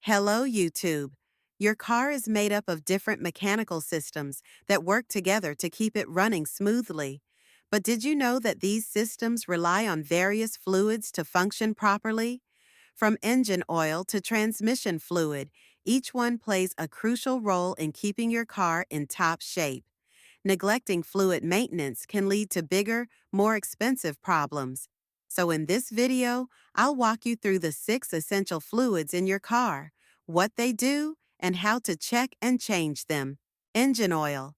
Hello, YouTube. Your car is made up of different mechanical systems that work together to keep it running smoothly. But did you know that these systems rely on various fluids to function properly? From engine oil to transmission fluid, each one plays a crucial role in keeping your car in top shape. Neglecting fluid maintenance can lead to bigger, more expensive problems. So in this video, I'll walk you through the 6 essential fluids in your car, what they do, and how to check and change them. Engine oil.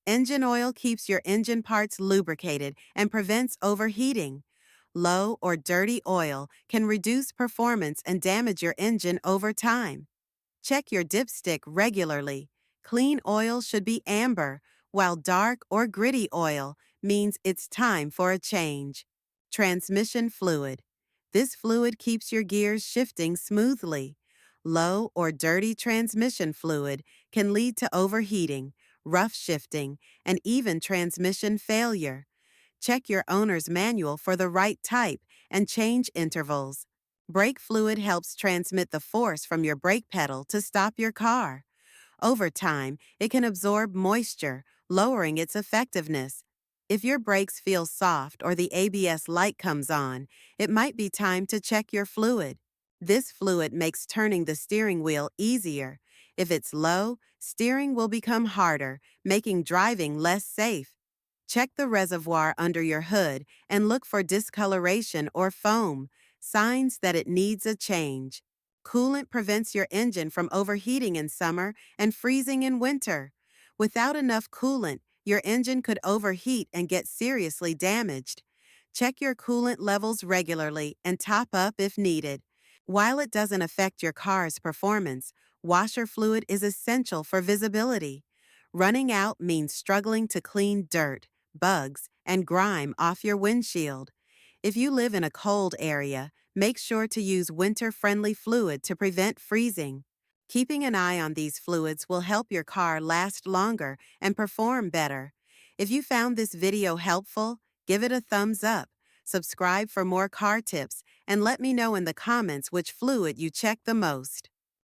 Engine oil keeps your engine parts lubricated and prevents overheating. Low or dirty oil can reduce performance and damage your engine over time. Check your dipstick regularly. Clean oil should be amber, while dark or gritty oil means it's time for a change. Transmission fluid. This fluid keeps your gears shifting smoothly. Low or dirty transmission fluid can lead to overheating, rough shifting, and even transmission failure. Check your owner's manual for the right type and change intervals. Brake fluid helps transmit the force from your brake pedal to stop your car. Over time, it can absorb moisture, lowering its effectiveness. If your brakes feel soft or the ABS light comes on, it might be time to check your fluid. This fluid makes turning the steering wheel easier. If it's low, steering will become harder, making driving less safe. Check the reservoir under your hood and look for discoloration or foam, signs that it needs a change. Coolant prevents your engine from overheating in summer and freezing in winter. Without enough coolant, your engine could overheat and get seriously damaged. Check your coolant levels regularly and top up if needed. While it doesn't affect your car's performance, washer fluid is essential for visibility. Running out means struggling to clean dirt, bugs, and grime off your windshield. If you live in a cold area, make sure to use winter-friendly fluid to prevent freezing. Keeping an eye on these fluids will help your car last longer and perform better. If you found this video helpful, give it a thumbs up, subscribe for more car tips, and let me know in the comments which fluid you check the most.